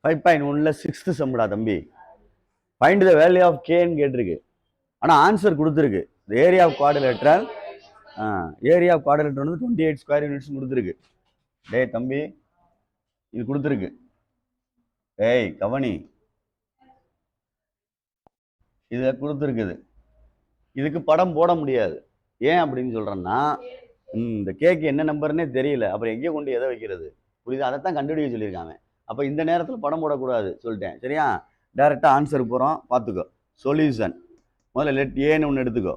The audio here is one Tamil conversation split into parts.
5.1ல 6th சம்டா தம்பி. ஃபைண்ட் த வேல்யூ ஆஃப் கேன்னு கேட்டிருக்கு. ஆனால் ஆன்சர் கொடுத்துருக்கு. Area of quadrilateral area of quadrilateral வந்து 28 ஸ்கொயர் யூனிட்ஸ் கொடுத்துருக்கு. டேய் தம்பி இது கொடுத்துருக்கு. ஏய் கவனி, இதை கொடுத்துருக்குது. இதுக்கு படம் போட முடியாது. ஏன் அப்படின்னு சொல்கிறேன்னா, இந்த கேக்கு என்ன நம்பர்னே தெரியல. அப்புறம் எங்கேயோ கொண்டு எதை வைக்கிறது? புரியுது? அதைத்தான் கண்டுபிடிக்க சொல்லியிருக்காங்க. அப்போ இந்த நேரத்தில் படம் போடக்கூடாது சொல்லிட்டேன். சரியா? டைரெக்டாக ஆன்சருக்கு போகிறோம். பார்த்துக்கோ. சொல்யூஷன் முதல்ல லெட் ஏன்னு ஒன்று எடுத்துக்கோ.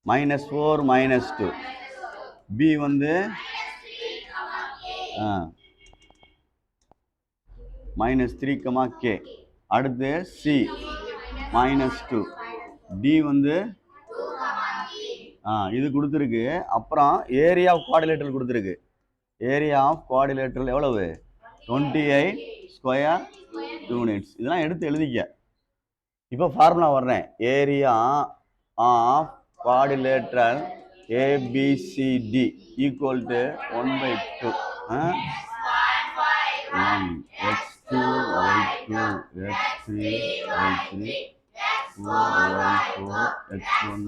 -4 -2. பி வந்து -3, K. அடுத்து சி -2. டி வந்து இது கொடுத்துருக்கு. அப்புறம் ஏரியா ஆஃப் குவாட்ரிலேட்டரல் கொடுத்துருக்கு. ஏரியா ஆஃப் குவாட்ரிலேட்டரல் எவ்வளவு? 28 ஸ்கொயர் யூனிட்ஸ். இதெல்லாம் எடுத்து எழுதிக்க. இப்போ ஃபார்முலா வர்றேன். Area of quadrilateral ABCD equal to 1/2 x2 y2 x3 y3 4y4 x1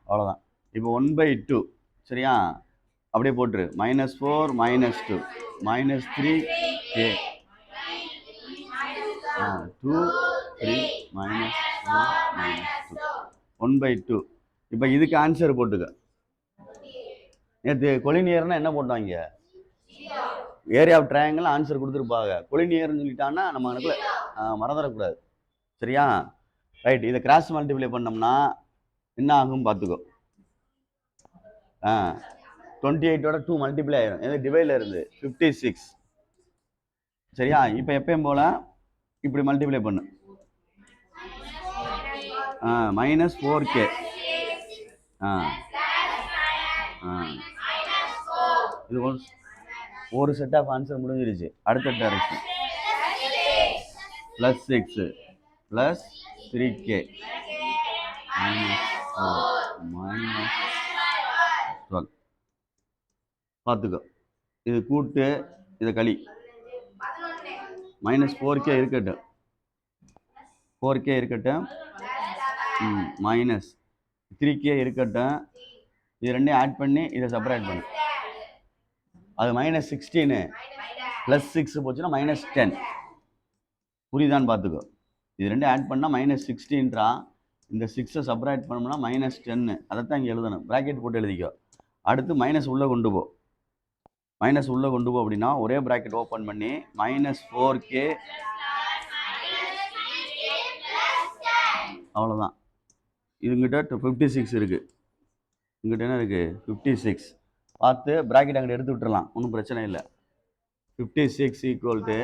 அவ்வளோதான். இப்போ 1/2 சரியா? அப்படியே போட்டுரு. -4 -2 -3 K 2 3 -4 -2 1/2. இப்போ இதுக்கு ஆன்சர் போட்டுக்க. நேற்று கொலினியர்னா என்ன போட்டாங்க? ஏரியா ஆஃப் ட்ரையாங்கிள் ஆன்சர் கொடுத்துருப்பாங்க. கொலினியர்னு சொல்லிட்டான்னா நம்ம கணக்கில் மறந்துடக்கூடாது. சரியா? ரைட். இதை கிராஸ் மல்டிப்ளை பண்ணோம்னா என்ன ஆகும் பார்த்துக்கோ. 28ஓட 2 மல்டிப்ளை ஆயிரும். எது டிவைடில் இருந்து 56. சரியா? இப்போ எப்பயும் போல இப்படி மல்டிப்ளை பண்ணு. -4K இது ஒரு செட் ஆஃப் ஆன்சர் முடிஞ்சிருச்சு. அடுத்த டைரக்ஷன் +6 +3K -12. பார்த்துக்கோ. இது கூட்டு, இதை களி. -4K இருக்கட்டும், 4K இருக்கட்டும், -3K இருக்கட்டும். இது ரெண்டையும் ஆட் பண்ணி இதை செப்பரேட் பண்ணு. அது -16 +6 போச்சுன்னா -10. புரியுதான்னு பார்த்துக்கோ. இது ரெண்டும் ஆட் பண்ணால் -16. இந்த 6 செப்பரேட் பண்ணோம்னா -10. அதைத்தான் இங்கே எழுதணும். ப்ராக்கெட் போட்டு எழுதிக்கோ. அடுத்து மைனஸ் உள்ளே கொண்டு போ. அப்படின்னா ஒரே ப்ராக்கெட் ஓப்பன் பண்ணி -4K அவ்வளோதான். இதுங்கிட்ட 56 இருக்குது. இங்கிட்ட என்ன இருக்குது? 56. பார்த்து ப்ராக்கெட் அங்கிட்ட எடுத்து விட்டுறலாம். ஒன்றும் பிரச்சனை இல்லை. 56 ஈக்குவல் டு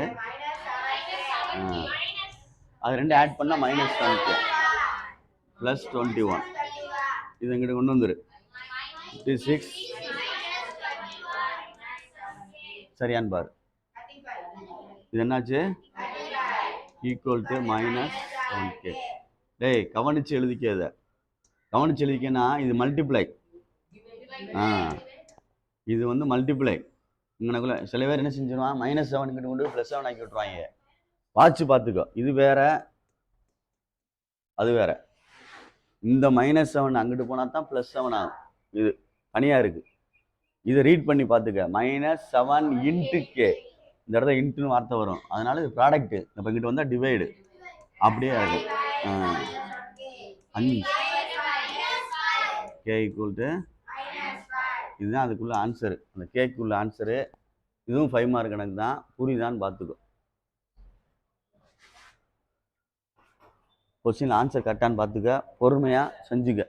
அது ரெண்டு ஆட் பண்ணால் -10 +21. இது எங்கிட்ட கொண்டு வந்துரு. 56 சரியான்னு பாரு. இது என்னாச்சு? Equal to -1K. டேய் கவனிச்சு எழுதிக்க. கவனிச்சு எழுதிக்கன்னா இது மல்டிப்ளை. இது வந்து மல்டிப்ளை. இங்கனக்குள்ள சில பேர் என்ன செஞ்சிருவான், -7 கிட்ட கொண்டு +7 ஆக்கி விட்டுருவாங்க. வாட்சி பார்த்துக்கோ. இது வேற, அது வேற. இந்த -7 அங்கிட்டு போனா தான் +7 ஆகும். இது தனியா இருக்கு. இதை ரீட் பண்ணி பார்த்துக்க. -7 × K. இந்த இடத்துல இன்ட்டுன்னு வார்த்தை வரும். அதனால இது ப்ராடக்ட். இப்போ இங்கிட்டு வந்தால் டிவைடு. அப்படியே இருக்கும். K ஈக்குவல் டு இதுதான் அதுக்குள்ள ஆன்சரு. அந்த கேக்குள்ள ஆன்சரு. இதுவும் 5 மார்க் கணக்கு தான். புரியுதான்னு பார்த்துக்கோ. கொஸ்டின் ஆன்சர் கரெக்டான்னு பார்த்துக்க. பொறுமையாக செஞ்சுக்க.